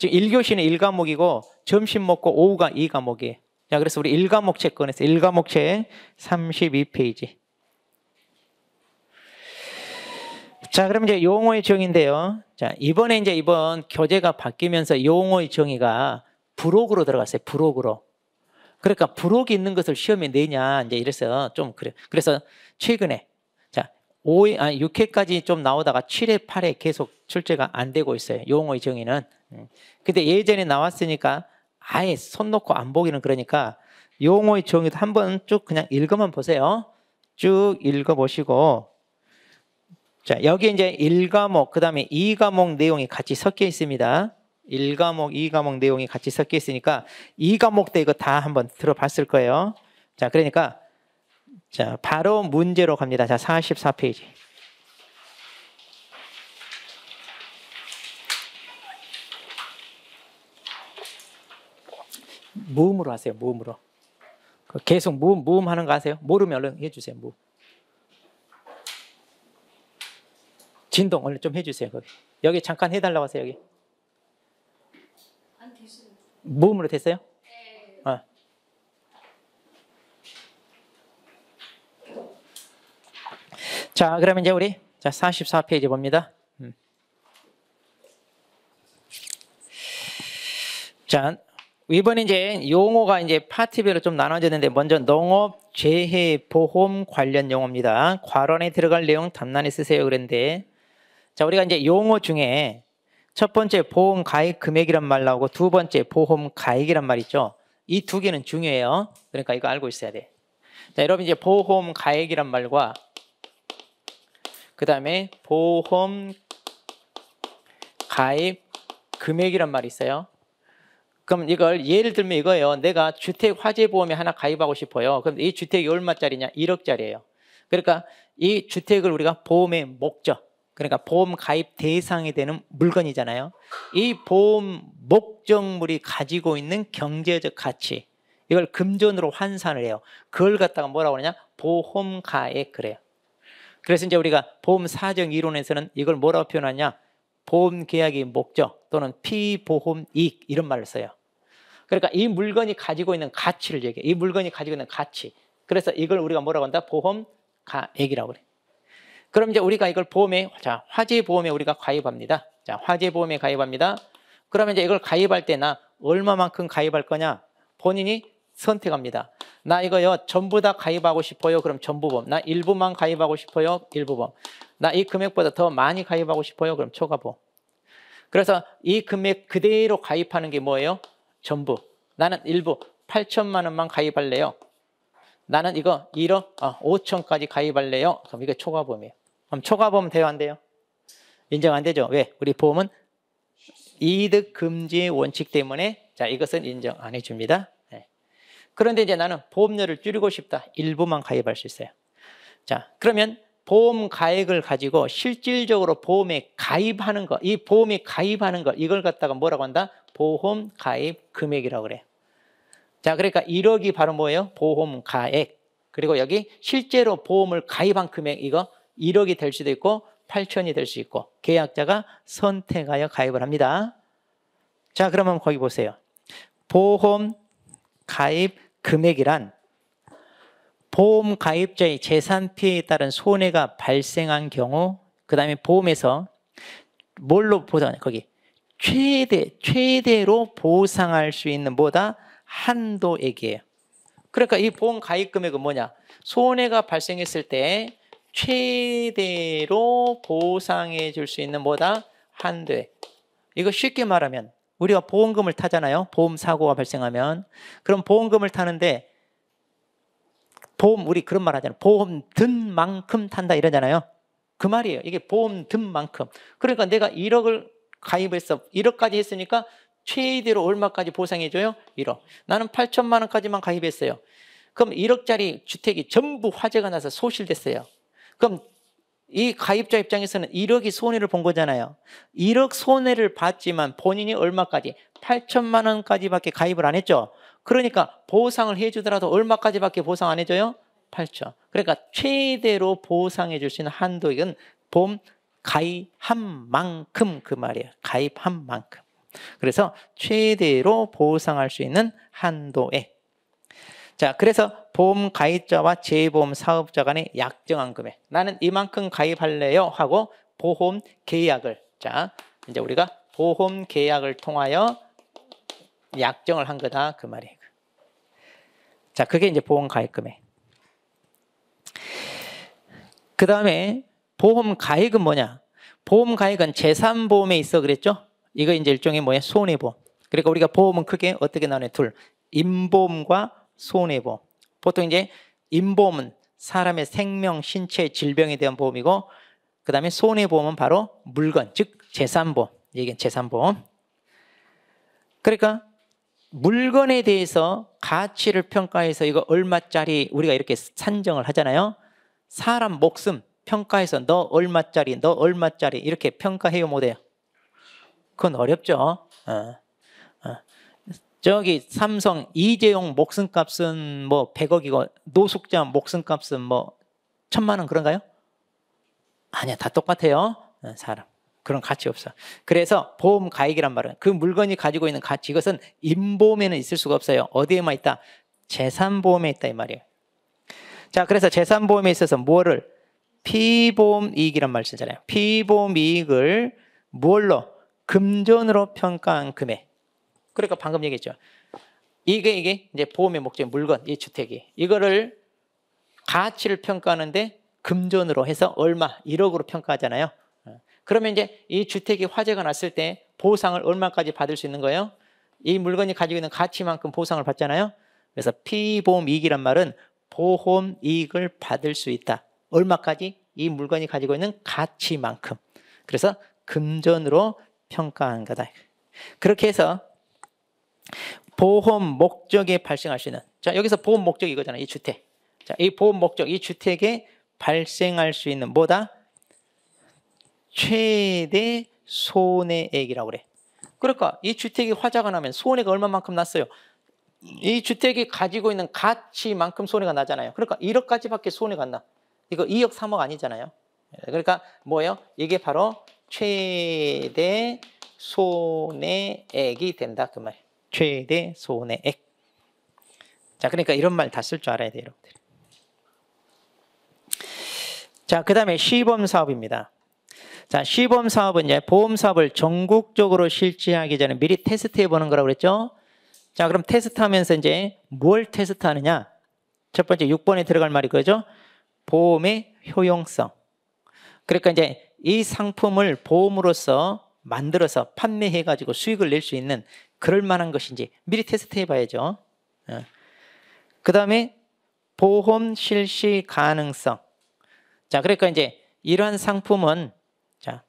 지금 1교시는 1과목이고 점심 먹고 오후가 2과목이에요. 자, 그래서 우리 1과목책 꺼냈어요. 1과목책 32페이지. 자, 그럼 이제 용어의 정의인데요. 자, 이번에 이제 이번 교재가 바뀌면서 용어의 정의가 부록으로 들어갔어요. 부록으로. 그러니까 부록이 있는 것을 시험에 내냐 이제 이래서 좀 그래. 그래서 최근에 자 6회까지 좀 나오다가 7회, 8회 계속 출제가 안 되고 있어요. 용어의 정의는. 근데 예전에 나왔으니까 아예 손 놓고 안 보기는 그러니까 용어의 정의도 한번 쭉 그냥 읽어만 보세요. 쭉 읽어보시고 자 여기 이제 1과목 그 다음에 2과목 내용이 같이 섞여 있습니다. 1과목, 2과목 내용이 같이 섞여 있으니까 2과목 때 이거 다 한번 들어봤을 거예요. 자, 그러니까 자 바로 문제로 갑니다. 자, 44페이지. 무음으로 하세요. 무음으로. 계속 무음 하는 거 아세요? 모르면 얼른 해주세요. 무음. 진동 얼른 좀 해주세요. 거기. 여기 잠깐 해달라고 하세요. 여기. 무음으로 됐어요? 네. 자, 그러면 이제 우리 자 44페이지 봅니다. 자, 이번에 이제 용어가 이제 파트별로 좀 나눠졌는데 먼저 농업, 재해, 보험 관련 용어입니다. 괄원에 들어갈 내용 답란에 쓰세요 그랬는데 자, 우리가 이제 용어 중에 첫 번째 보험 가입 금액이란 말 나오고 두 번째 보험 가액이란 말 있죠. 이 두 개는 중요해요. 그러니까 이거 알고 있어야 돼. 자, 여러분 이제 보험 가액이란 말과 그 다음에 보험 가입 금액이란 말이 있어요. 그럼 이걸 예를 들면 이거예요. 내가 주택 화재 보험에 하나 가입하고 싶어요. 그럼 이 주택이 얼마짜리냐? 1억짜리예요. 그러니까 이 주택을 우리가 보험의 목적 그러니까 보험 가입 대상이 되는 물건이잖아요. 이 보험 목적물이 가지고 있는 경제적 가치 이걸 금전으로 환산을 해요. 그걸 갖다가 뭐라고 하느냐? 보험 가액 그래요. 그래서 이제 우리가 보험 사정 이론에서는 이걸 뭐라고 표현하냐? 보험 계약의 목적 또는 피보험 이익 이런 말을 써요. 그러니까 이 물건이 가지고 있는 가치를 얘기해요. 이 물건이 가지고 있는 가치. 그래서 이걸 우리가 뭐라고 한다? 보험 가액이라고 그래. 그럼 이제 우리가 이걸 보험에 자 화재 보험에 우리가 가입합니다. 자 화재 보험에 가입합니다. 그러면 이제 이걸 가입할 때 나 얼마만큼 가입할 거냐? 본인이 선택합니다. 나 이거요 전부 다 가입하고 싶어요. 그럼 전부보험. 나 일부만 가입하고 싶어요. 일부보험. 나 이 금액보다 더 많이 가입하고 싶어요. 그럼 초과보험. 그래서 이 금액 그대로 가입하는 게 뭐예요? 전부. 나는 일부 8천만 원만 가입할래요. 나는 이거 1억 5천까지 가입할래요. 그럼 이게 초과보험이에요. 그럼 초과보험 돼요? 안 돼요? 인정 안 되죠? 왜? 우리 보험은 이득 금지의 원칙 때문에 자 이것은 인정 안 해줍니다. 네. 그런데 이제 나는 보험료를 줄이고 싶다. 일부만 가입할 수 있어요. 자 그러면 보험 가액을 가지고 실질적으로 보험에 가입하는 거, 이 보험에 가입하는 거 이걸 갖다가 뭐라고 한다? 보험 가입 금액이라고 그래요. 자 그러니까 1억이 바로 뭐예요? 보험 가액. 그리고 여기 실제로 보험을 가입한 금액 이거 1억이 될 수도 있고 8천이 될 수 있고 계약자가 선택하여 가입을 합니다. 자 그러면 거기 보세요. 보험 가입 금액이란 보험 가입자의 재산 피해에 따른 손해가 발생한 경우 그 다음에 보험에서 뭘로 보상하냐 거기 최대로 보상할 수 있는 뭐다? 한도액이에요. 그러니까 이 보험 가입 금액은 뭐냐? 손해가 발생했을 때 최대로 보상해 줄 수 있는 뭐다? 한도액. 이거 쉽게 말하면 우리가 보험금을 타잖아요. 보험 사고가 발생하면. 그럼 보험금을 타는데 보험 우리 그런 말 하잖아요. 보험 든 만큼 탄다 이러잖아요. 그 말이에요. 이게 보험 든 만큼. 그러니까 내가 1억을 가입했어. 1억까지 했으니까 최대로 얼마까지 보상해줘요? 1억. 나는 8천만 원까지만 가입했어요. 그럼 1억짜리 주택이 전부 화재가 나서 소실됐어요. 그럼 이 가입자 입장에서는 1억이 손해를 본 거잖아요. 1억 손해를 봤지만 본인이 얼마까지? 8천만 원까지밖에 가입을 안 했죠. 그러니까 보상을 해주더라도 얼마까지밖에 보상 안 해줘요? 8천. 그러니까 최대로 보상해 줄 수 있는 한도액은 보험 가입한 만큼 그 말이에요. 가입한 만큼. 그래서 최대로 보상할 수 있는 한도액. 자, 그래서 보험 가입자와 재보험 사업자 간의 약정한 금액. 나는 이만큼 가입할래요 하고 보험 계약을. 자, 이제 우리가 보험 계약을 통하여 약정을 한 거다 그 말이에요. 자, 그게 이제 보험 가입 금액. 그 다음에 보험 가입은 뭐냐? 보험 가입은 재산보험에 있어 그랬죠? 이거 이제 일종의 뭐야? 손해보험. 그러니까 우리가 보험은 크게 어떻게 나누냐? 둘. 임보험과 손해보험. 보통 이제 임보험은 사람의 생명, 신체, 질병에 대한 보험이고, 그 다음에 손해보험은 바로 물건, 즉 재산보험. 이게 재산보험. 그러니까 물건에 대해서 가치를 평가해서 이거 얼마짜리 우리가 이렇게 산정을 하잖아요. 사람 목숨 평가해서 너 얼마짜리, 너 얼마짜리 이렇게 평가해요, 못해요? 그건 어렵죠. 저기 삼성 이재용 목숨값은 뭐 100억이고 노숙자 목숨값은 뭐 1000만 원 그런가요? 아니야, 다 똑같아요. 사람. 그런 가치 없어. 그래서 보험 가입이란 말은 그 물건이 가지고 있는 가치, 이것은 임보험에는 있을 수가 없어요. 어디에만 있다? 재산보험에 있다 이 말이에요. 자, 그래서 재산보험에 있어서 뭐를? 피보험 이익이란 말 쓰잖아요. 피보험 이익을 뭘로? 금전으로 평가한 금액. 그러니까 방금 얘기했죠. 이게 이제 보험의 목적인 물건, 이 주택이. 이거를 가치를 평가하는데 금전으로 해서 얼마? 1억으로 평가하잖아요. 그러면 이제 이 주택이 화재가 났을 때 보상을 얼마까지 받을 수 있는 거예요? 이 물건이 가지고 있는 가치만큼 보상을 받잖아요. 그래서 피보험 이익이란 말은 보험 이익을 받을 수 있다. 얼마까지? 이 물건이 가지고 있는 가치만큼. 그래서 금전으로 평가한 거다. 그렇게 해서 보험 목적에 발생할 수 있는, 자, 여기서 보험 목적이 이거잖아요. 이 주택. 자, 이 보험 목적, 이 주택에 발생할 수 있는 뭐다? 최대 손해액이라고 그래. 그러니까 이 주택이 화재가 나면 손해가 얼마만큼 났어요? 이 주택이 가지고 있는 가치만큼 손해가 나잖아요. 그러니까 1억까지밖에 손해가 안 나. 이거 2억, 3억 아니잖아요. 그러니까 뭐예요? 이게 바로 최대 손해액이 된다 그 말. 최대 손해액. 자, 그러니까 이런 말 다 쓸 줄 알아야 돼요, 여러분들. 자, 그 다음에 시범 사업입니다. 자, 시범 사업은 이제 보험 사업을 전국적으로 실시하기 전에 미리 테스트해 보는 거라고 그랬죠. 자, 그럼 테스트하면서 이제 뭘 테스트하느냐? 첫 번째 6번에 들어갈 말이 그거죠. 보험의 효용성. 그러니까 이제 이 상품을 보험으로서 만들어서 판매해 가지고 수익을 낼 수 있는 그럴 만한 것인지 미리 테스트해 봐야죠. 그 다음에 보험 실시 가능성. 자, 그러니까 이제 이러한 상품은, 자,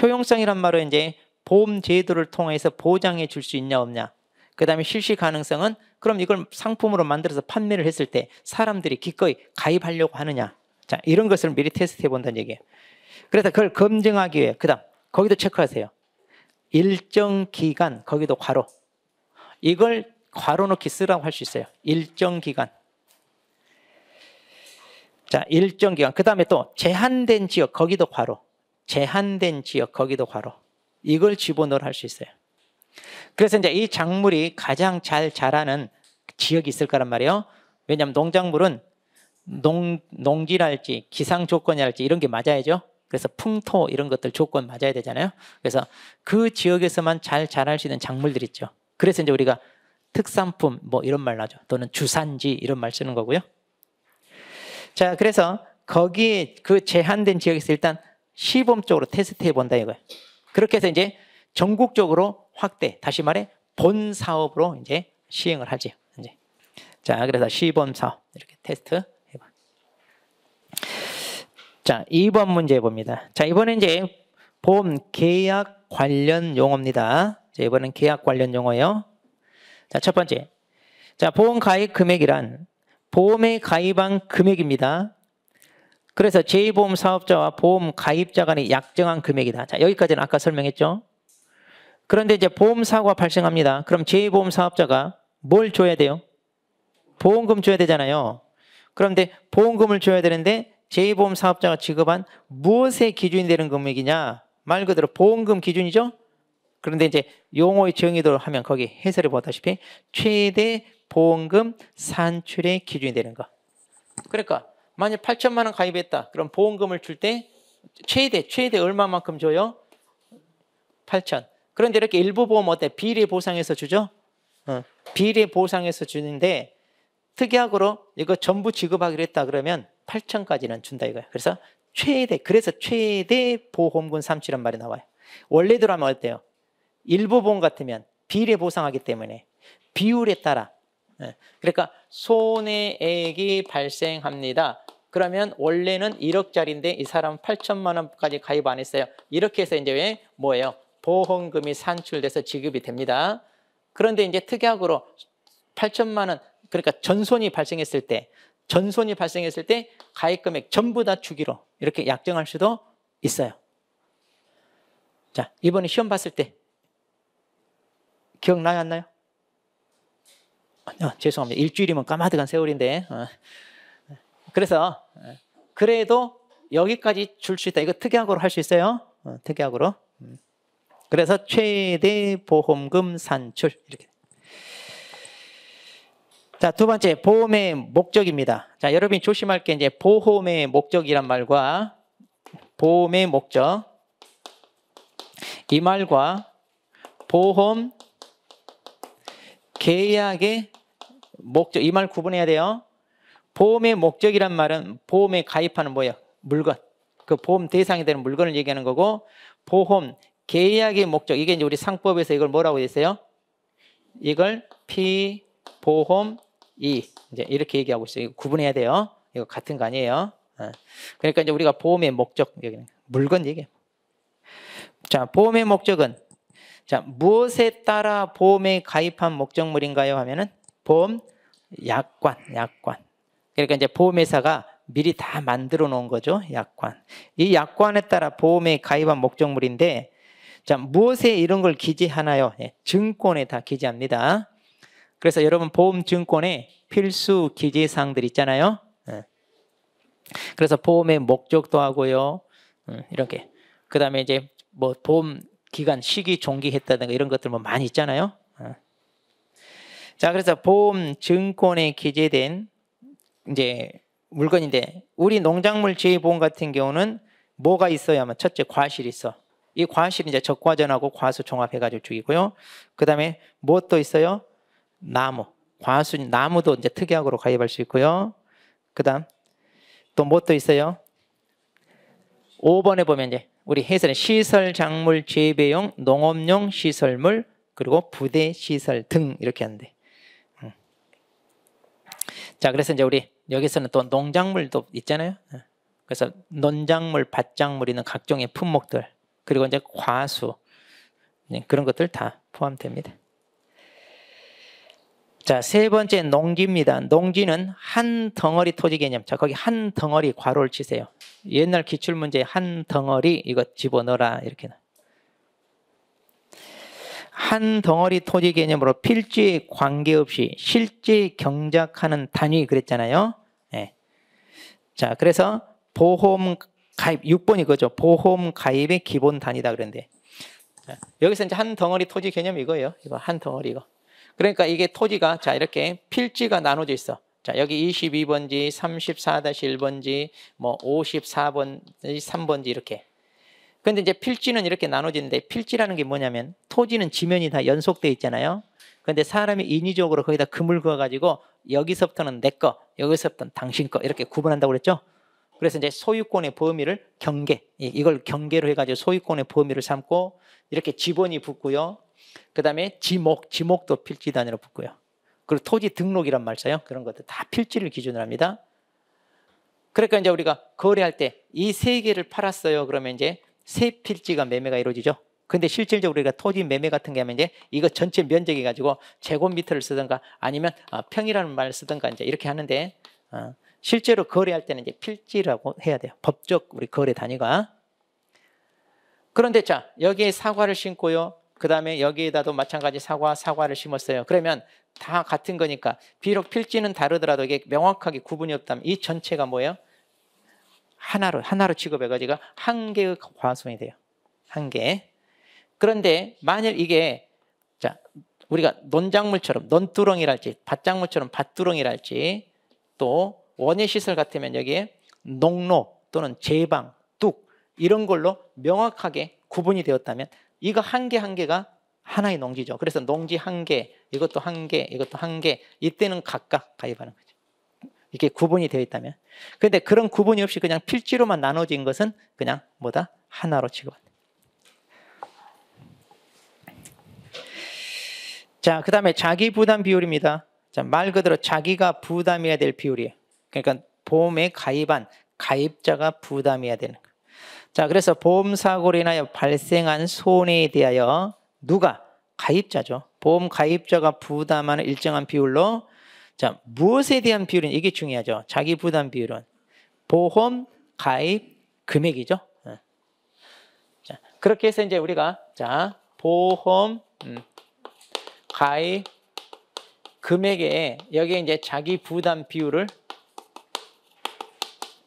효용성이란 말은 이제 보험 제도를 통해서 보장해 줄 수 있냐 없냐. 그 다음에 실시 가능성은 그럼 이걸 상품으로 만들어서 판매를 했을 때 사람들이 기꺼이 가입하려고 하느냐. 자, 이런 것을 미리 테스트해 본다는 얘기예요. 그래서 그걸 검증하기 위해, 그 다음 거기도 체크하세요. 일정 기간, 거기도 괄호. 이걸 괄호 넣기 쓰라고 할 수 있어요. 일정 기간. 자, 일정 기간. 그 다음에 또 제한된 지역, 거기도 괄호. 제한된 지역, 거기도 괄호. 이걸 집어넣으라 할 수 있어요. 그래서 이제 이 작물이 가장 잘 자라는 지역이 있을 거란 말이에요. 왜냐하면 농작물은 농지랄지 기상 조건이랄지 이런 게 맞아야죠. 그래서 풍토 이런 것들 조건 맞아야 되잖아요. 그래서 그 지역에서만 잘 자랄 수 있는 작물들 있죠. 그래서 이제 우리가 특산품 뭐 이런 말 나죠. 또는 주산지 이런 말 쓰는 거고요. 자, 그래서 거기에 그 제한된 지역에서 일단 시범적으로 테스트해 본다 이거예요. 그렇게 해서 이제 전국적으로 확대, 다시 말해 본 사업으로 이제 시행을 하지. 이제. 자, 그래서 시범 사업 이렇게 테스트 해봐. 자, 2번 문제 봅니다. 자, 이번에 이제 보험 계약 관련 용어입니다. 자, 이번엔 계약 관련 용어예요. 자, 첫 번째. 자, 보험 가입 금액이란 보험에 가입한 금액입니다. 그래서 제2보험 사업자와 보험 가입자 간의 약정한 금액이다. 자, 여기까지는 아까 설명했죠. 그런데 이제 보험 사고가 발생합니다. 그럼 제2보험 사업자가 뭘 줘야 돼요? 보험금 줘야 되잖아요. 그런데 보험금을 줘야 되는데 제2보험 사업자가 지급한 무엇의 기준이 되는 금액이냐? 말 그대로 보험금 기준이죠. 그런데 이제 용어의 정의도를 하면 거기 해설해 보다시피 최대 보험금 산출의 기준이 되는 거. 그러니까 만약 8천만 원 가입했다. 그럼 보험금을 줄 때 최대 얼마만큼 줘요? 8천. 그런데 이렇게 일부 보험 어때? 비례 보상해서 주죠? 비례 보상해서 주는데 특약으로 이거 전부 지급하기로 했다 그러면 8천까지는 준다 이거예요. 그래서 최대 보험금 산출이란 말이 나와요. 원래대로 하면 어때요? 일부 보험 같으면 비례 보상하기 때문에 비율에 따라 그러니까 손해액이 발생합니다. 그러면 원래는 1억짜리인데 이 사람은 8천만 원까지 가입 안 했어요. 이렇게 해서 이제 왜 뭐예요? 보험금이 산출돼서 지급이 됩니다. 그런데 이제 특약으로 8천만 원 그러니까 전손이 발생했을 때 가입 금액 전부 다 주기로 이렇게 약정할 수도 있어요. 자, 이번에 시험 봤을 때 기억나요, 안 나요? 죄송합니다. 일주일이면 까마득한 세월인데. 그래서 그래도 여기까지 줄 수 있다. 이거 특약으로 할 수 있어요. 특약으로. 그래서 최대 보험금 산출 이렇게. 자, 두 번째 보험의 목적입니다. 자, 여러분이 조심할 게 이제 보험의 목적이란 말과 보험의 목적 이 말과 보험 계약의 목적 이 말 구분해야 돼요. 보험의 목적이란 말은 보험에 가입하는 뭐예요? 물건. 그 보험 대상이 되는 물건을 얘기하는 거고 보험 계약의 목적 이게 이제 우리 상법에서 이걸 뭐라고 했어요? 이걸 피보험 이제 이렇게 얘기하고 있어요. 이거 구분해야 돼요. 이거 같은 거 아니에요. 그러니까 이제 우리가 보험의 목적 여기는 물건 얘기해요. 자, 보험의 목적은 자, 무엇에 따라 보험에 가입한 목적물인가요? 하면은 보험 약관. 그러니까 이제 보험회사가 미리 다 만들어 놓은 거죠. 약관. 이 약관에 따라 보험에 가입한 목적물인데 자, 무엇에 이런 걸 기재하나요? 증권에 다 기재합니다. 그래서 여러분 보험 증권에 필수 기재사항들 있잖아요. 그래서 보험의 목적도 하고요. 이렇게. 그 다음에 이제 뭐 보험 기간 시기 종기했다든가 이런 것들 뭐 많이 있잖아요. 자, 그래서 보험 증권에 기재된 이제 물건인데 우리 농작물 재해보험 같은 경우는 뭐가 있어야 하면 첫째 과실이 있어. 이 과실이 이제 적과전하고 과수 종합해가지고 죽이고요. 그 다음에 무엇도 있어요? 나무, 나무도 이제 특약으로 가입할 수 있고요. 그 다음 또 무엇도 있어요? 5번에 보면 이제 우리 해설은 시설, 작물, 재배용, 농업용 시설물 그리고 부대 시설 등 이렇게 하는데 자, 그래서 이제 우리 여기서는 또 농작물도 있잖아요. 그래서 논작물, 밭작물 있는 각종의 품목들 그리고 이제 과수 그런 것들 다 포함됩니다. 자, 세 번째 농지입니다. 농지는 한 덩어리 토지 개념. 자, 거기 한 덩어리 괄호를 치세요. 옛날 기출문제에 한 덩어리 이거 집어넣어라 이렇게. 한 덩어리 토지 개념으로 필지에 관계없이 실제 경작하는 단위 그랬잖아요. 네. 자, 그래서 보험 가입 6번이 그거죠. 보험 가입의 기본 단위다 그랬는데 여기서 이제 한 덩어리 토지 개념 이거예요. 이거 한 덩어리 이거. 그러니까 이게 토지가 자 이렇게 필지가 나눠져 있어. 자, 여기 22번지, 34-1번지, 뭐 54번지, 3번지 이렇게. 근데 이제 필지는 이렇게 나눠지는데 필지라는 게 뭐냐면 토지는 지면이 다 연속돼 있잖아요. 근데 사람이 인위적으로 거기다 금을 그어가지고 여기서부터는 내 거, 여기서부터는 당신 거 이렇게 구분한다고 그랬죠. 그래서 이제 소유권의 범위를 경계, 이걸 경계로 해가지고 소유권의 범위를 삼고 이렇게 지번이 붙고요. 그 다음에 지목도 필지 단위로 붙고요. 그리고 토지 등록이란 말 써요. 그런 것들 다 필지를 기준으로 합니다. 그러니까 이제 우리가 거래할 때 이 세 개를 팔았어요. 그러면 이제 세 필지가 매매가 이루어지죠. 근데 실질적으로 우리가 토지 매매 같은 게 하면 이제 이거 전체 면적이 가지고 제곱미터를 쓰든가 아니면 평이라는 말을 쓰든가 이제 이렇게 하는데 실제로 거래할 때는 이제 필지라고 해야 돼요. 법적 우리 거래 단위가. 그런데 자, 여기에 사과를 심고요. 그 다음에 여기에다도 마찬가지 사과를 심었어요. 그러면 다 같은 거니까 비록 필지는 다르더라도 이게 명확하게 구분이 없다면 이 전체가 뭐예요? 하나로 취급해가지고 한 개의 과수원이 돼요. 한 개. 그런데 만일 이게 자, 우리가 논작물처럼 논두렁이랄지 밭작물처럼 밭두렁이랄지 또 원예시설 같으면 여기에 농로 또는 제방, 뚝 이런 걸로 명확하게 구분이 되었다면 이거 한 개 한 개가 하나의 농지죠. 그래서 농지 한 개, 이것도 한 개, 이것도 한 개, 이때는 각각 가입하는 거죠. 이게 구분이 되어 있다면. 그런데 그런 구분이 없이 그냥 필지로만 나눠진 것은 그냥 뭐다? 하나로 취급한다. 자, 그 다음에 자기 부담 비율입니다. 자, 말 그대로 자기가 부담해야 될 비율이에요. 그러니까 보험에 가입한 가입자가 부담해야 되는 거. 자, 그래서 보험사고로 인하여 발생한 손해에 대하여 누가? 가입자죠. 보험 가입자가 부담하는 일정한 비율로 자, 무엇에 대한 비율은 이게 중요하죠. 자기 부담 비율은 보험 가입 금액이죠. 자, 그렇게 해서 이제 우리가 자, 보험 가입 금액에 여기에 이제 자기 부담 비율을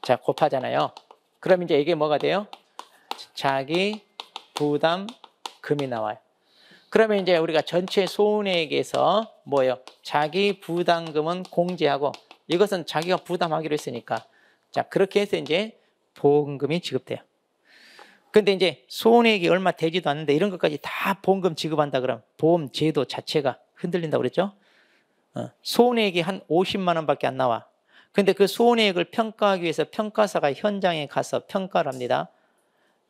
자, 곱하잖아요. 그럼 이제 이게 뭐가 돼요? 자기 부담 금이 나와요. 그러면 이제 우리가 전체 손해액에서 뭐예요? 자기 부담금은 공제하고 이것은 자기가 부담하기로 했으니까 자, 그렇게 해서 이제 보험금이 지급돼요. 근데 이제 손해액이 얼마 되지도 않는데 이런 것까지 다 보험금 지급한다 그러면 보험 제도 자체가 흔들린다고 그랬죠? 손해액이 한 50만 원밖에 안 나와. 근데 그 손해액을 평가하기 위해서 평가사가 현장에 가서 평가를 합니다.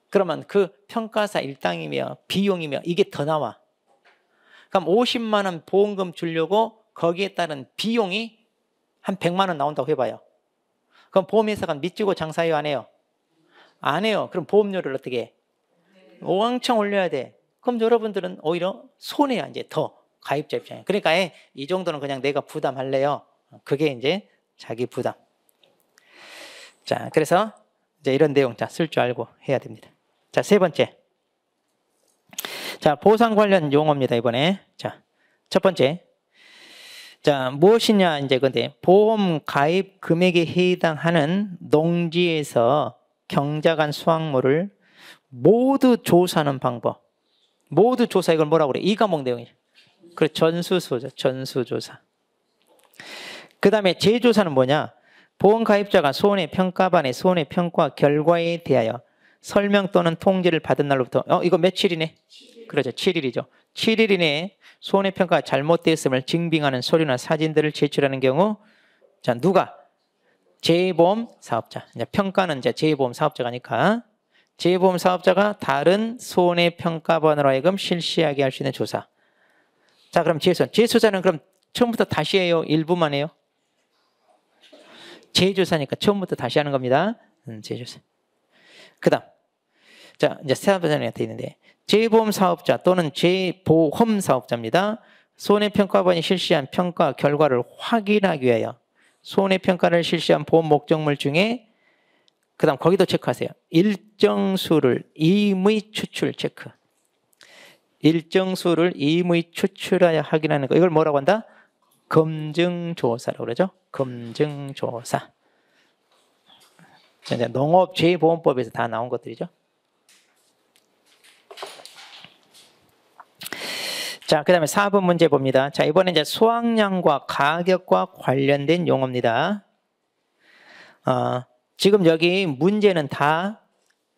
그러면 그 평가사 일당이며 비용이며 이게 더 나와. 그럼 50만 원 보험금 주려고 거기에 따른 비용이 한 100만 원 나온다고 해봐요. 그럼 보험회사가 밑지고 장사해요, 안 해요? 안 해요. 그럼 보험료를 어떻게 해? 왕창 올려야 돼. 그럼 여러분들은 오히려 손해야, 이제 더 가입자 입장에. 그러니까 이 정도는 그냥 내가 부담할래요. 그게 이제 자기 부담. 자, 그래서 이제 이런 내용 쓸 줄 알고 해야 됩니다. 자, 세 번째. 자, 보상 관련 용어입니다, 이번에. 자, 첫 번째. 자, 무엇이냐, 이제 근데 보험 가입 금액에 해당하는 농지에서 경작한 수확물을 모두 조사하는 방법. 모두 조사, 이걸 뭐라고 그래? 이 과목 내용이죠. 그 전수조사, 전수조사. 그 다음에 재조사는 뭐냐? 보험 가입자가 손해평가반의 손해평가 결과에 대하여 설명 또는 통지를 받은 날로부터 이거 며칠이네? 그렇죠. 7일이죠. 7일 이내에 손해평가가 잘못되었음을 증빙하는 서류나 사진들을 제출하는 경우 자, 누가? 재보험 사업자. 이제 평가는 이제 재보험 사업자가니까 재보험 사업자가 다른 손해평가반으로 하여금 실시하게 할 수 있는 조사. 자, 그럼 재조사는 그럼 처음부터 다시 해요? 일부만 해요? 재조사니까 처음부터 다시 하는 겁니다. 재조사. 그 다음. 자, 이제 사업자에 돼 있는데, 재보험 사업자 또는 재보험 사업자입니다. 손해평가반이 실시한 평가 결과를 확인하기 위하여 손해평가를 실시한 보험 목적물 중에 그 다음 거기도 체크하세요. 일정 수를 임의 추출 체크. 일정 수를 임의 추출하여 확인하는 거. 이걸 뭐라고 한다? 검증조사라고 그러죠. 검증조사. 이제 농업재보험법에서 다 나온 것들이죠. 자, 그 다음에 4번 문제 봅니다. 자, 이번에 이제 수확량과 가격과 관련된 용어입니다. 지금 여기 문제는 다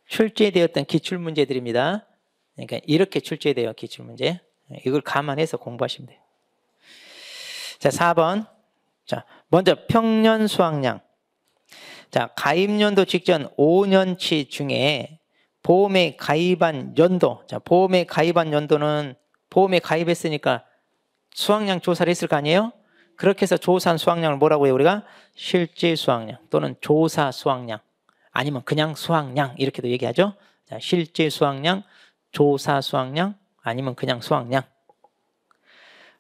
출제되었던 기출문제들입니다. 그러니까 이렇게 출제돼요, 기출문제. 이걸 감안해서 공부하시면 돼요. 자, 4번. 자, 먼저 평년 수확량. 자, 가입연도 직전 5년치 중에 보험에 가입한 연도. 자, 보험에 가입한 연도는 보험에 가입했으니까 수확량 조사를 했을 거 아니에요? 그렇게 해서 조사한 수확량을 뭐라고 해요? 우리가 실제 수확량 또는 조사 수확량 아니면 그냥 수확량 이렇게도 얘기하죠. 자, 실제 수확량, 조사 수확량 아니면 그냥 수확량.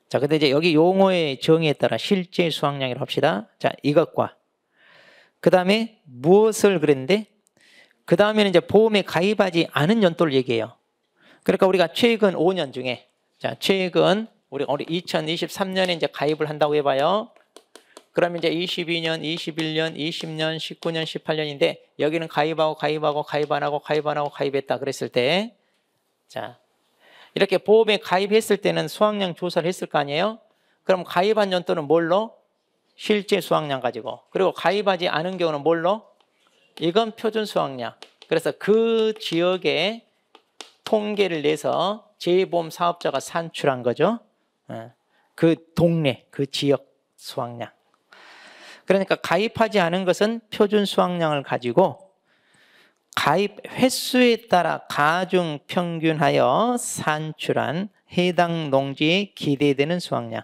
자, 근데 이제 여기 용어의 정의에 따라 실제 수확량이라고 합시다. 자, 이것과 그 다음에 무엇을 그랬는데 그 다음에는 이제 보험에 가입하지 않은 연도를 얘기해요. 그러니까 우리가 최근 5년 중에 자, 최근 우리 2023년에 이제 가입을 한다고 해봐요. 그러면 이제 22년, 21년, 20년, 19년, 18년인데 여기는 가입하고 가입 안 하고 가입했다 그랬을 때 자, 이렇게 보험에 가입했을 때는 수확량 조사를 했을 거 아니에요? 그럼 가입한 연도는 뭘로? 실제 수확량 가지고. 그리고 가입하지 않은 경우는 뭘로? 이건 표준 수확량. 그래서 그 지역에 통계를 내서 재보험 사업자가 산출한 거죠. 그 동네, 그 지역 수확량. 그러니까 가입하지 않은 것은 표준 수확량을 가지고 가입 횟수에 따라 가중 평균하여 산출한 해당 농지에 기대되는 수확량.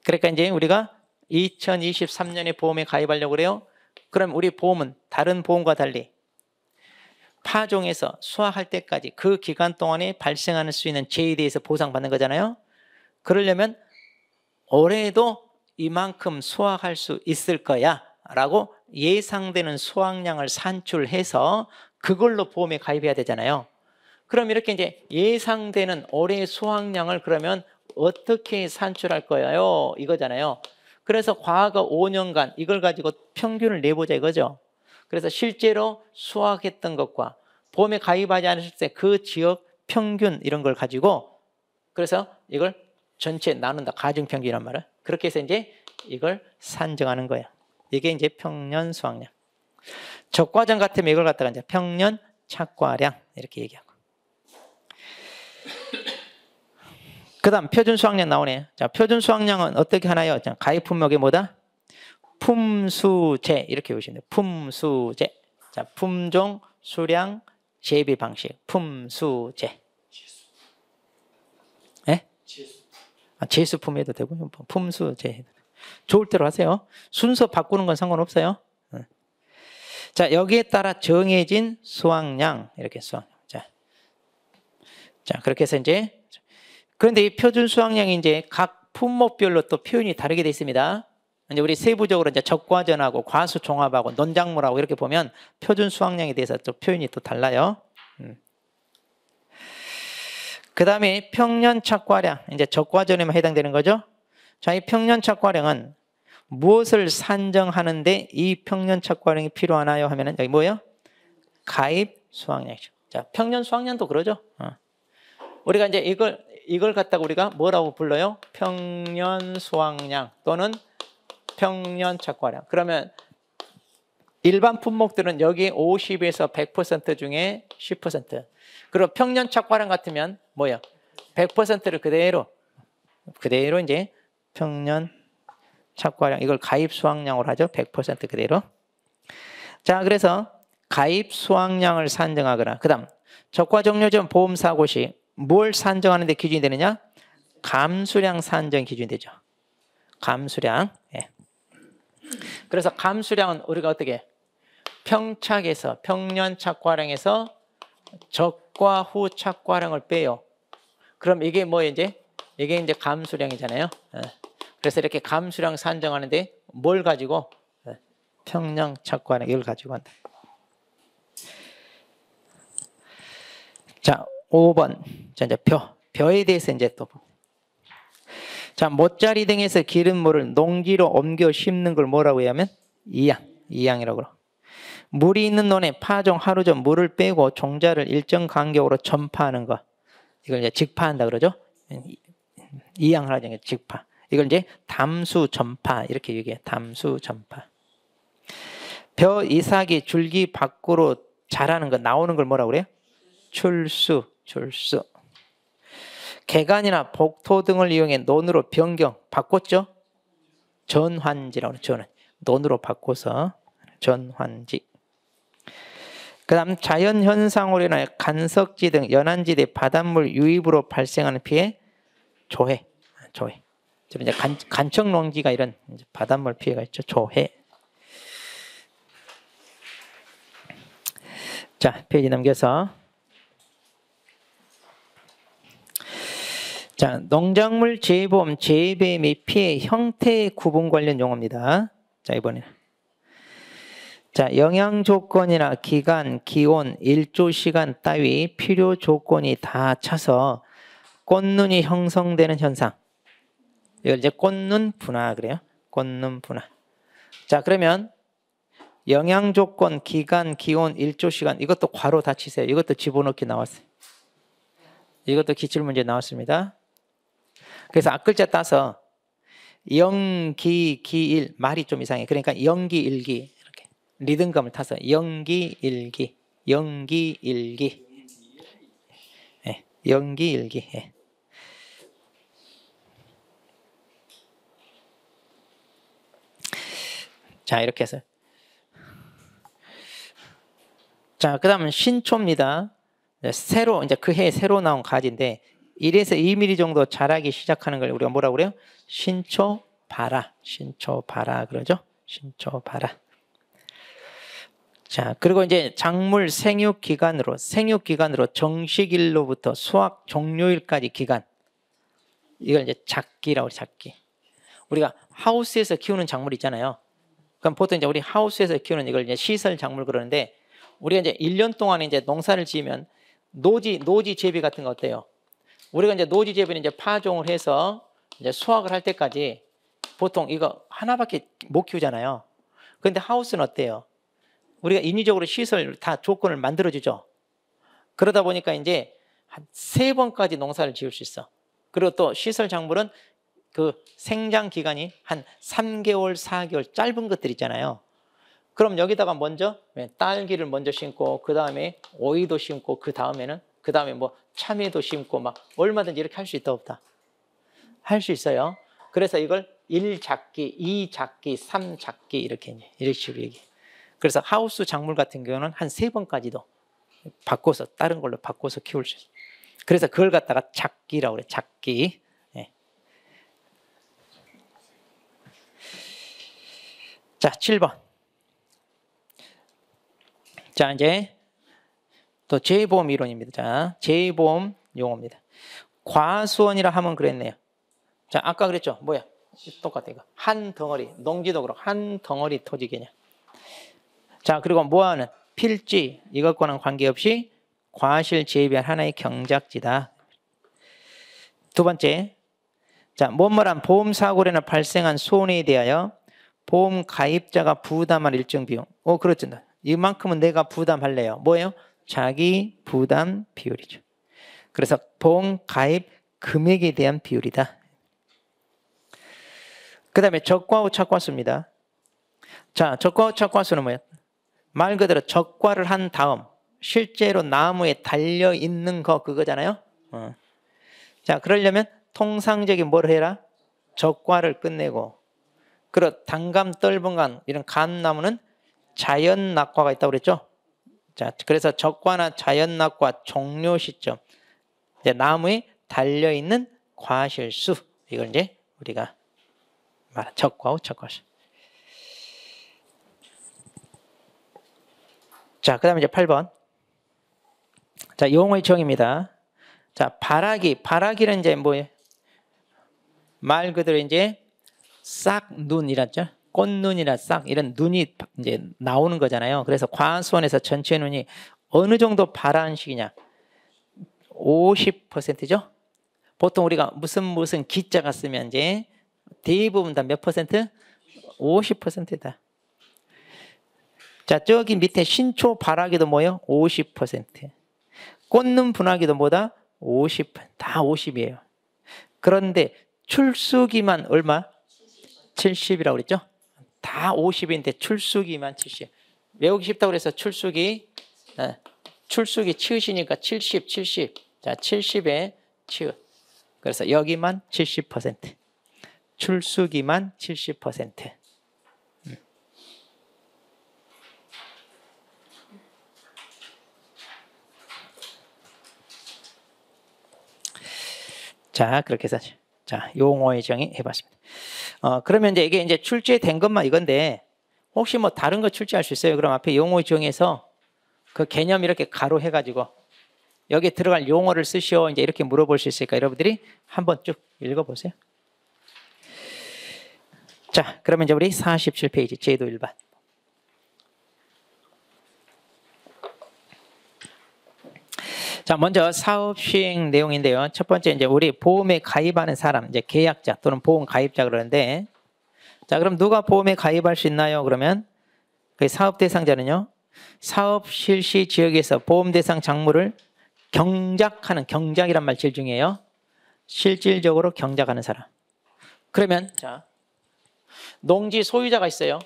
그러니까 이제 우리가 2023년에 보험에 가입하려고 그래요. 그럼 우리 보험은 다른 보험과 달리 파종에서 수확할 때까지 그 기간 동안에 발생할 수 있는 재해에 대해서 보상받는 거잖아요. 그러려면 올해도 이만큼 수확할 수 있을 거야 라고 예상되는 수확량을 산출해서 그걸로 보험에 가입해야 되잖아요. 그럼 이렇게 이제 예상되는 올해 수확량을 그러면 어떻게 산출할 거예요? 이거잖아요. 그래서 과거 5년간 이걸 가지고 평균을 내보자 이거죠. 그래서 실제로 수확했던 것과 보험에 가입하지 않았을 때 그 지역 평균 이런 걸 가지고 그래서 이걸 전체 나눈다. 가중평균이란 말을. 그렇게 해서 이제 이걸 산정하는 거예요. 이게 이제 평년 수확량. 적과정 같으면 이걸 갖다가 이제 평년 착과량 이렇게 얘기하고. 그 다음 표준 수확량 나오네. 자, 표준 수확량은 어떻게 하나요? 자, 가입 품목이 뭐다? 품수제 이렇게 보시면 돼요. 품수제. 자, 품종, 수량, 재배 방식. 품수제. 예? 제수품 해도 되고 품수제. 좋을 대로 하세요. 순서 바꾸는 건 상관없어요. 자, 여기에 따라 정해진 수확량 이렇게 수확량. 자, 그렇게 해서 이제 그런데 이 표준 수확량이 이제 각 품목별로 또 표현이 다르게 되어 있습니다. 이제 우리 세부적으로 이제 적과전하고 과수 종합하고 논작물하고 이렇게 보면 표준 수확량에 대해서 또 표현이 또 달라요. 그 다음에 평년 착과량, 이제 적과전에만 해당되는 거죠. 자, 이 평년 착과량은 무엇을 산정하는데 이 평년 착과량이 필요하나요? 하면은 여기 뭐예요? 가입 수확량이죠. 자, 평년 수확량도 그러죠. 우리가 이제 이걸 갖다가 우리가 뭐라고 불러요? 평년 수확량 또는 평년 착과량. 그러면 일반 품목들은 여기 50에서 100% 중에 10%. 그리고 평년 착과량 같으면 뭐예요? 100%를 그대로 이제 평년 착과량 이걸 가입 수확량으로 하죠. 100% 그대로. 자, 그래서 가입 수확량을 산정하거나 그다음 적과 종료 전 보험 사고 시 뭘 산정하는 데 기준이 되느냐? 감수량 산정 기준이 되죠. 감수량. 예. 그래서 감수량은 우리가 어떻게 평착에서 평년 착과량에서 적과 후 착과량을 빼요. 그럼 이게 뭐 이제 감수량이잖아요. 그래서 이렇게 감수량 산정하는데 뭘 가지고 평년 착과량 이걸 가지고 한다. 자, 5번. 자, 이제 벼에 대해서 이제 또. 자, 모짜리 등에서 기름물을 농지로 옮겨 심는 걸 뭐라고 해야하면 이양이라고 그러. 물이 있는 논에 파종 하루 전 물을 빼고 종자를 일정 간격으로 전파하는 거. 이걸 이제 직파한다 그러죠. 이양을 하죠. 직파. 이걸 이제 담수 전파 이렇게 얘기해요. 담수 전파. 벼 이삭이 줄기 밖으로 자라는 거 나오는 걸 뭐라고 그래요? 출수. 개간이나 복토 등을 이용해 논으로 변경 바꿨죠. 전환지라고 전환. 논으로 바꿔서 전환지. 그다음 자연 현상으로 인하여 간석지 등 연안지대 바닷물 유입으로 발생하는 피해 조해. 이제 간척 농지가 이런 바닷물 피해가 있죠. 조해. 자, 페이지 넘겨서. 자, 농작물 재보험, 재배 및 피해 형태 구분 관련 용어입니다. 자, 이번에. 자, 영양 조건이나 기간, 기온, 일조 시간 따위 필요 조건이 다 차서 꽃눈이 형성되는 현상. 이걸 이제 꽃눈 분화 그래요. 꽃눈 분화. 자, 그러면 영양 조건, 기간, 기온, 일조 시간 이것도 괄호 다 치세요. 이것도 집어넣기 나왔어요. 이것도 기출문제 나왔습니다. 그래서 앞글자 따서 영기, 기일, 말이 좀 이상해. 그러니까 영기, 일기 이렇게 리듬감을 타서 영기, 일기, 영기, 일기, 네, 영기, 일기. 네. 자, 이렇게 해서 자, 그 다음은 신초입니다. 새로 이제 그 해에 새로 나온 가지인데 1에서 2mm 정도 자라기 시작하는 걸 우리가 뭐라고 그래요? 신초발화, 신초발화 그러죠? 신초발화. 자, 그리고 이제 작물 생육 기간으로 정식일로부터 수확 종료일까지 기간. 이걸 이제 작기라고 해요, 작기. 우리가 하우스에서 키우는 작물 있잖아요. 그럼 보통 이제 우리 하우스에서 키우는 이걸 이제 시설 작물 그러는데 우리가 이제 1년 동안에 이제 농사를 지으면 노지 재배 같은 거 어때요? 우리가 이제 노지 재배는 이제 파종을 해서 이제 수확을 할 때까지 보통 이거 하나밖에 못 키우잖아요. 그런데 하우스는 어때요? 우리가 인위적으로 시설 다 조건을 만들어주죠. 그러다 보니까 이제 한 3번까지 농사를 지을 수 있어. 그리고 또 시설 작물은 그 생장 기간이 한 3개월, 4개월 짧은 것들 있잖아요. 그럼 여기다가 먼저 딸기를 먼저 심고 그 다음에 오이도 심고 그 다음에 뭐 참외도 심고 막 얼마든지 이렇게 할 수 있다 없다? 할 수 있어요. 그래서 이걸 1작기, 2작기, 3작기 이렇게 식으로 얘기해. 그래서 하우스 작물 같은 경우는 한 3번까지도 바꿔서 다른 걸로 바꿔서 키울 수 있어요. 그래서 그걸 갖다가 작기라고 그래. 작기. 네. 자, 7번. 자, 이제 또 재보험 이론입니다. 자, 재보험 용어입니다. 과수원이라 하면 그랬네요. 자, 아까 그랬죠? 뭐야? 똑같아 이거. 한 덩어리, 농지도 그렇고 한 덩어리 토지 개념. 자, 그리고 뭐하는 필지 이것과는 관계없이 과실 재배한 하나의 경작지다. 두 번째, 자, 뭐뭐란 보험 사고로나 발생한 손해에 대하여 보험 가입자가 부담할 일정 비용. 그렇죠. 이만큼은 내가 부담할래요. 뭐예요? 자기 부담 비율이죠. 그래서 보험 가입 금액에 대한 비율이다. 그 다음에 적과후 착과수입니다. 자, 적과후 착과수는 뭐예요? 말 그대로 적과를 한 다음 실제로 나무에 달려있는 거 그거잖아요. 자, 그러려면 통상적인 뭘 해라? 적과를 끝내고 그리고 단감, 떫은감 이런 감나무는 자연낙과가 있다고 그랬죠. 자, 그래서 적과나 자연낙과 종료 시점 이제 나무에 달려있는 과실수 이걸 이제 우리가 말한 적과후 착과수. 자, 그 다음에 이제 8번. 자, 용어의 정의입니다. 자, 바라기는 이제 뭐예요? 말 그대로 이제 싹눈이라죠. 꽃눈이나 싹 이런 눈이 이제 나오는 거잖아요. 그래서 과수원에서 전체 눈이 어느 정도 바라한식이냐? 50%죠. 보통 우리가 무슨 기자가 쓰면 이제 대부분 다 몇 퍼센트? 50%다. 자, 저기 밑에 신초 바라기도 뭐예요? 50%. 꽃눈 분화기도 뭐다? 50%. 다 50이에요. 그런데 출수기만 얼마? 70이라고 그랬죠? 다 50인데 출수기만 70. 외우기 쉽다고 그래서 출수기 치읓이니까 70. 자, 70에 치읓. 그래서 여기만 70%. 출수기만 70%. 자, 그렇게 해서 자, 용어의 정의 해봤습니다. 그러면 이제 이게 이제 출제된 것만 이건데 혹시 뭐 다른 거 출제할 수 있어요? 그럼 앞에 용어의 정의에서 그 개념 이렇게 가로 해가지고 여기에 들어갈 용어를 쓰시오 이제 이렇게 물어볼 수 있으니까 여러분들이 한번 쭉 읽어보세요. 자, 그러면 이제 우리 47페이지 제도 일반. 자, 먼저 사업 시행 내용인데요. 첫 번째 이제 우리 보험에 가입하는 사람, 이제 계약자 또는 보험 가입자 그러는데, 자, 그럼 누가 보험에 가입할 수 있나요? 그러면 그 사업 대상자는요, 사업 실시 지역에서 보험 대상 작물을 경작하는, 경작이란 말 제일 중요해요. 실질적으로 경작하는 사람. 그러면 자, 농지 소유자가 있어요.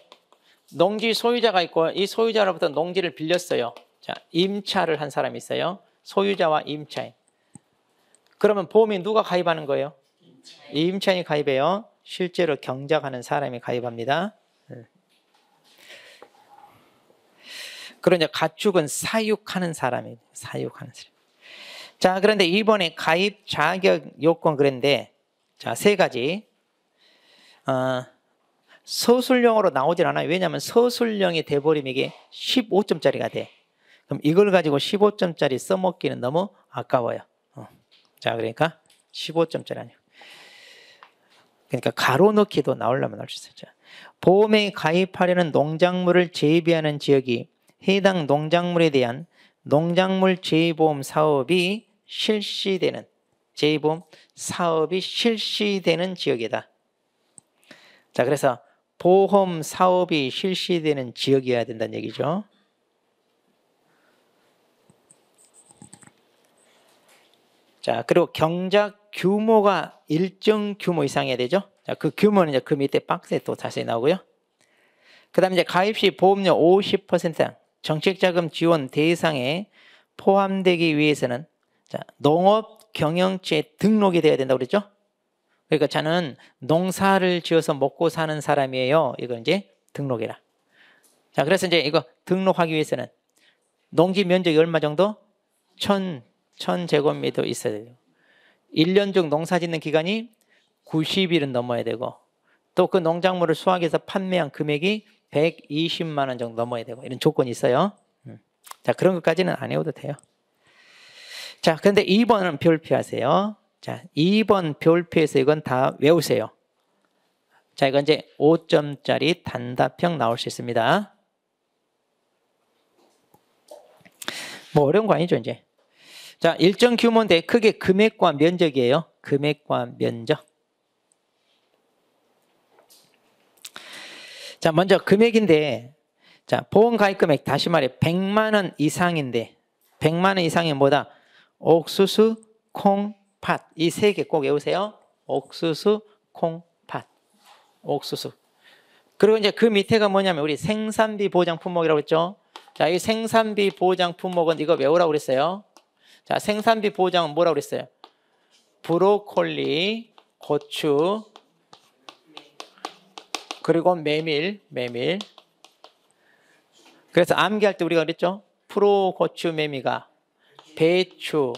농지 소유자가 있고 이 소유자로부터 농지를 빌렸어요. 자, 임차를 한 사람이 있어요. 소유자와 임차인. 그러면 보험에 누가 가입하는 거예요? 임차인이 가입해요. 실제로 경작하는 사람이 가입합니다. 그리고 이제 가축은 사육하는 사람이에요. 사육하는 사람. 자, 그런데 이번에 가입 자격 요건 그랬는데, 자, 세 가지. 서술형으로 나오질 않아요. 왜냐하면 서술형이 돼버리면 이게 15점짜리가 돼. 그럼 이걸 가지고 15점짜리 써먹기는 너무 아까워요. 자, 그러니까 15점짜리 아니에요. 그러니까 가로 넣기도 나오려면 나올 수 있어요. 자, 보험에 가입하려는 농작물을 재배하는 지역이 해당 농작물에 대한 농작물 재보험 사업이 실시되는, 재보험 사업이 실시되는 지역이다. 자, 그래서 보험 사업이 실시되는 지역이어야 된다는 얘기죠. 자, 그리고 경작 규모가 일정 규모 이상이어야 되죠. 자, 그 규모는 이제 그 밑에 박스에 또 자세히 나오고요. 그 다음에 이제 가입 시 보험료 50% 정책자금 지원 대상에 포함되기 위해서는 자, 농업 경영체 등록이 돼야 된다고 그랬죠. 그러니까 저는 농사를 지어서 먹고 사는 사람이에요. 이거 이제 등록해라. 자, 그래서 이제 이거 등록하기 위해서는 농지 면적이 얼마 정도? 1000제곱미터 있어야 돼요. 1년 중 농사 짓는 기간이 90일은 넘어야 되고 또 그 농작물을 수확해서 판매한 금액이 120만 원 정도 넘어야 되고 이런 조건이 있어요. 자, 그런 것까지는 안 외워도 돼요. 자, 그런데 2번은 별표하세요. 자, 2번 별표에서 이건 다 외우세요. 자, 이건 이제 5점짜리 단답형 나올 수 있습니다. 뭐 어려운 거 아니죠, 이제. 자, 일정 규모인데 크게 금액과 면적이에요. 금액과 면적. 자, 먼저 금액인데, 자, 보험 가입 금액 다시 말해 100만 원 이상인데, 100만 원 이상이 뭐다? 옥수수, 콩, 팥. 이 세 개 꼭 외우세요. 옥수수, 콩, 팥. 옥수수. 그리고 이제 그 밑에가 뭐냐면 우리 생산비 보장 품목이라고 했죠. 자, 이 생산비 보장 품목은 이거 외우라고 그랬어요. 자, 생산비 보장은 뭐라고 그랬어요? 브로콜리, 고추, 그리고 메밀. 그래서 암기할 때 우리가 그랬죠? 프로 고추 메미가 배추,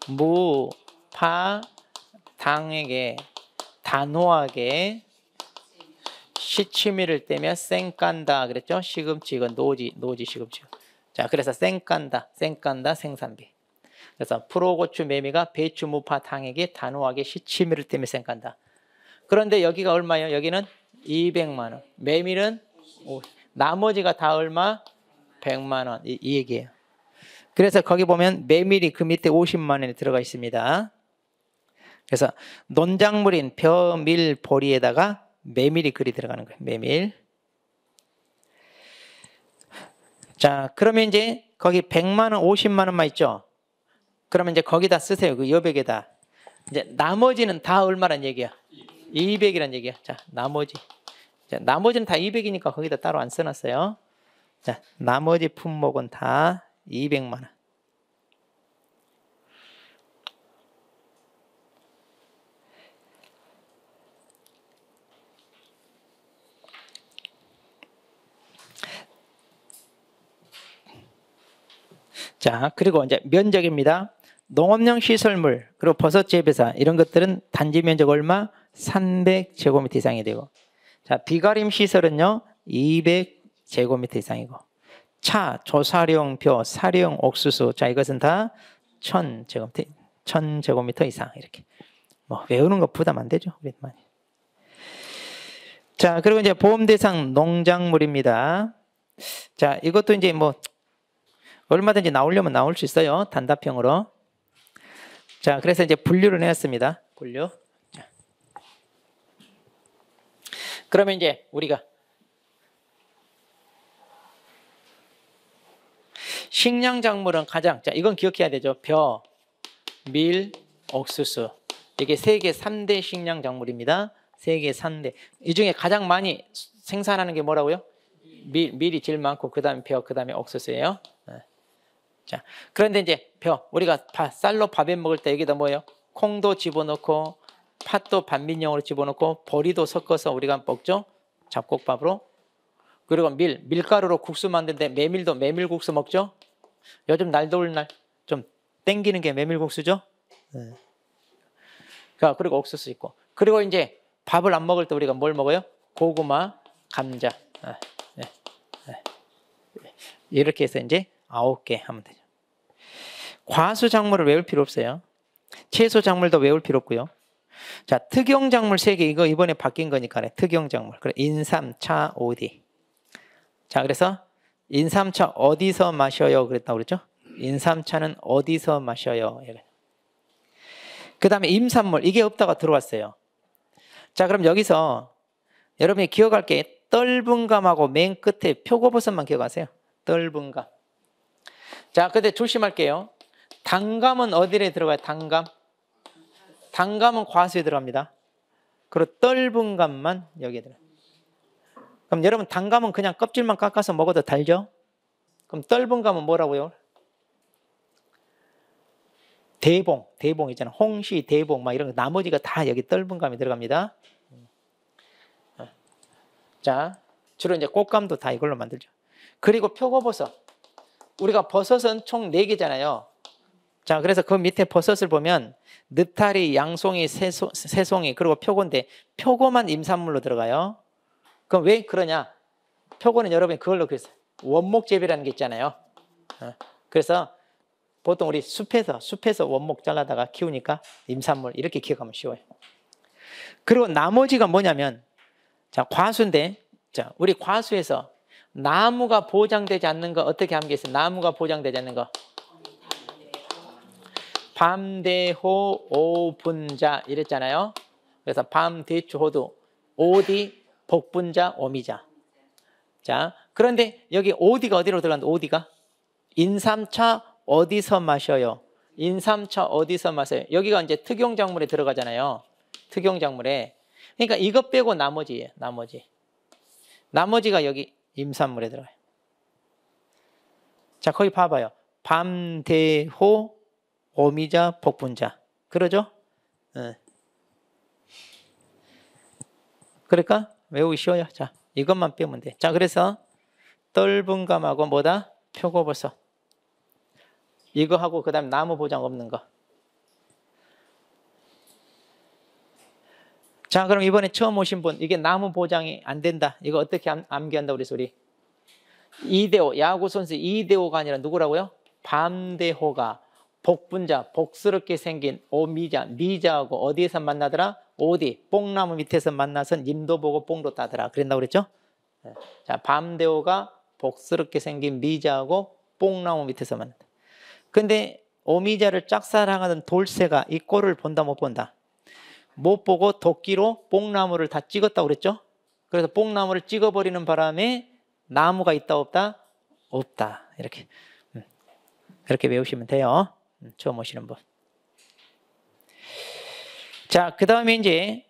무, 파, 당에게, 단호하게 시치미를 떼며 쌩깐다 그랬죠? 시금치, 이건 노지 시금치. 자, 그래서 쌩깐다, 생산비. 그래서 프로고추 매미가 배추, 무파, 당에게 단호하게 시치미를 떼며 쌩깐다. 그런데 여기가 얼마예요? 여기는 200만 원. 메밀은 나머지가 다 얼마? 100만 원. 이 얘기예요. 그래서 거기 보면 메밀이 그 밑에 50만 원이 들어가 있습니다. 그래서 논작물인 벼, 밀, 보리에다가 메밀이 글이 들어가는 거예요. 메밀. 자, 그러면 이제 거기 100만 원, 50만 원만 있죠? 그러면 이제 거기다 쓰세요. 그 여백에다. 이제 나머지는 다 얼마란 얘기야? 200이란 얘기야. 자, 나머지. 자, 나머지는 다 200이니까 거기다 따로 안 써놨어요. 자, 나머지 품목은 다 200만 원. 자, 그리고 이제 면적입니다. 농업용 시설물, 그리고 버섯 재배사 이런 것들은 단지 면적 얼마? 300제곱미터 이상이 되고, 자, 비가림 시설은요 200제곱미터 이상이고, 차, 조사령, 벼, 사령, 옥수수, 자, 이것은 다 1000제곱미터 이상. 이렇게 뭐 외우는 거 부담 안 되죠, 우리 많이. 자, 그리고 이제 보험 대상 농작물입니다. 자, 이것도 이제 뭐 얼마든지 나오려면 나올 수 있어요. 단답형으로. 자, 그래서 이제 분류를 해왔습니다. 분류. 자. 그러면 이제 우리가 식량 작물은 가장, 자, 이건 기억해야 되죠. 벼, 밀, 옥수수. 이게 세계 3대 식량 작물입니다. 세계 3대. 이 중에 가장 많이 생산하는 게 뭐라고요? 밀이 제일 많고, 그 다음에 벼, 그 다음에 옥수수예요. 자, 그런데 이제 벼, 우리가 쌀로 밥에 먹을 때 여기다 뭐예요? 콩도 집어넣고, 팥도 반민용으로 집어넣고, 보리도 섞어서 우리가 먹죠? 잡곡밥으로. 그리고 밀가루로 국수 만드는데 메밀도 메밀국수 먹죠? 요즘 날 더울 날 좀 땡기는 게 메밀국수죠? 그리고 옥수수 있고. 그리고 이제 밥을 안 먹을 때 우리가 뭘 먹어요? 고구마, 감자. 이렇게 해서 이제 9개 하면 되죠. 과수 작물을 외울 필요 없어요. 채소 작물도 외울 필요 없고요. 자, 특용 작물 3개, 이거 이번에 바뀐 거니까 특용 작물. 그래, 인삼, 차, 오디. 자, 그래서 인삼차 어디서 마셔요? 그랬다고 그랬죠? 인삼차는 어디서 마셔요? 그 다음에 임산물, 이게 없다가 들어왔어요. 자, 그럼 여기서 여러분이 기억할 게 떫은 감하고 맨 끝에 표고버섯만 기억하세요. 떫은 감. 자, 근데 조심할게요. 단감은 어디에 들어가요? 단감. 단감은 과수에 들어갑니다. 그리고 떫은 감만 여기에 들어가요. 그럼 여러분 단감은 그냥 껍질만 깎아서 먹어도 달죠? 그럼 떫은 감은 뭐라고요? 대봉 있잖아. 홍시, 대봉 막 이런 거 나머지가 다 여기 떫은 감이 들어갑니다. 자, 주로 이제 꽃감도 다 이걸로 만들죠. 그리고 표고버섯. 우리가 버섯은 총 4개잖아요. 자, 그래서 그 밑에 버섯을 보면 느타리, 양송이, 새송이 그리고 표고인데 표고만 임산물로 들어가요. 그럼 왜 그러냐? 표고는 여러분이 그걸로 그랬어요. 원목재배라는 게 있잖아요. 그래서 보통 우리 숲에서 원목 잘라다가 키우니까 임산물 이렇게 기억하면 쉬워요. 그리고 나머지가 뭐냐면, 자, 과수인데, 자, 우리 과수에서 나무가 보장되지 않는 거 어떻게 하면 겠어요? 나무가 보장되지 않는 거. 밤대호 오분자 이랬잖아요. 그래서 밤대추호도 오디 복분자 오미자. 자, 그런데 여기 오디가 어디로 들어간다? 오디가 인삼차 어디서 마셔요? 인삼차 어디서 마셔요? 여기가 이제 특용작물에 들어가잖아요. 특용작물에. 그러니까 이것 빼고 나머지예요. 나머지가 여기 임산물에 들어가요. 자, 거기 봐봐요. 밤대호 오미자 복분자. 그러죠? 그러니까 외우기 쉬워요. 자, 이것만 빼면 돼. 자, 그래서 떫은 감하고 뭐다? 표고버섯. 이거 하고 그다음 나무 보장 없는 거. 자, 그럼 이번에 처음 오신 분, 이게 나무 보장이 안 된다. 이거 어떻게 암기한다 우리 소리? 이대호, 야구 선수 이대호가 아니라 누구라고요? 밤대호가 복분자, 복스럽게 생긴 오미자, 미자하고 어디에서 만나더라? 어디? 뽕나무 밑에서 만나서 님도 보고 뽕도 따더라. 그랬나 그랬죠? 자, 밤대호가 복스럽게 생긴 미자하고 뽕나무 밑에서 만난다. 근데 오미자를 짝사랑하는 돌쇠가 이 꼴을 본다 못 본다? 못 보고 도끼로 뽕나무를 다 찍었다고 그랬죠? 그래서 뽕나무를 찍어버리는 바람에 나무가 있다 없다? 없다. 이렇게 그렇게 외우시면 돼요. 처음 오시는 분. 자, 그 다음에 이제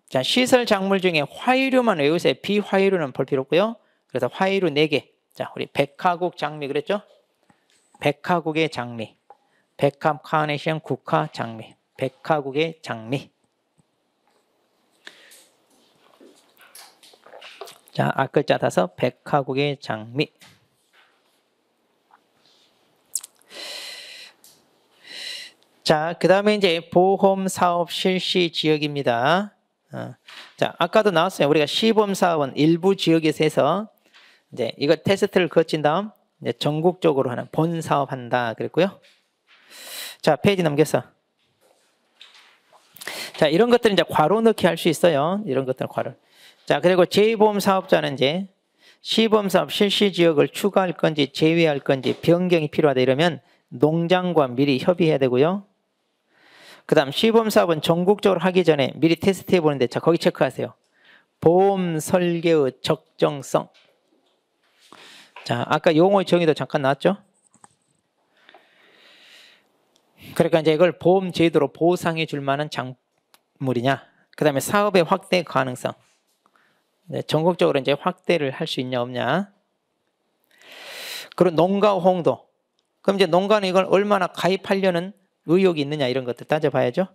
자, 시설 작물 중에 화이류만 외우세요. 비화이류는 볼 필요 없고요. 그래서 화이류 4개. 자, 우리 백화국 장미 그랬죠? 백화국의 장미. 백합 카네이션 국화 장미. 백화국의 장미. 자, 앞글자 따서 백화국의 장미. 자, 그 다음에 이제 보험 사업 실시 지역입니다. 자, 아까도 나왔어요. 우리가 시범 사업은 일부 지역에서 해서 이제 이거 테스트를 거친 다음 이제 전국적으로 하는 본 사업 한다 그랬고요. 자, 페이지 넘겨서. 자, 이런 것들은 이제 괄호 넣기 할 수 있어요. 이런 것들은 괄호. 자, 그리고 제2보험 사업자는 이제 시범 사업 실시 지역을 추가할 건지 제외할 건지 변경이 필요하다 이러면 농장과 미리 협의해야 되고요. 그 다음 시범 사업은 전국적으로 하기 전에 미리 테스트 해보는데 자, 거기 체크하세요. 보험 설계의 적정성. 자, 아까 용어의 정의도 잠깐 나왔죠? 그러니까 이제 이걸 보험 제도로 보상해 줄 만한 작물이냐. 그다음에 사업의 확대 가능성. 네, 전국적으로 이제 확대를 할 수 있냐 없냐. 그리고 농가 홍도. 그럼 이제 농가는 이걸 얼마나 가입하려는 의욕이 있느냐 이런 것들 따져봐야죠.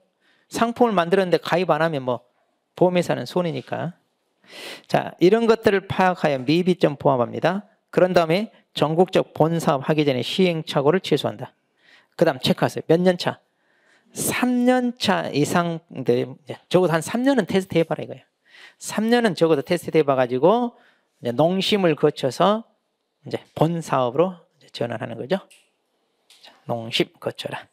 상품을 만들었는데 가입 안 하면 뭐 보험회사는 손해니까. 자, 이런 것들을 파악하여 미비점 포함합니다. 그런 다음에 전국적 본사업 하기 전에 시행착오를 취소한다. 그 다음 체크하세요. 몇 년 차? 3년 차 이상, 적어도 한 3년은 테스트 해봐라 이거예요. 3년은 적어도 테스트 해봐가지고 이제 농심을 거쳐서 이제 본 사업으로 이제 전환하는 거죠. 자, 농심 거쳐라.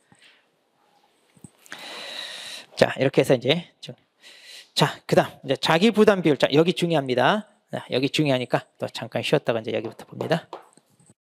자, 이렇게 해서 이제 자, 그다음 이제 자기 부담 비율. 자, 여기 중요합니다. 여기 중요하니까 또 잠깐 쉬었다가 이제 여기부터 봅니다.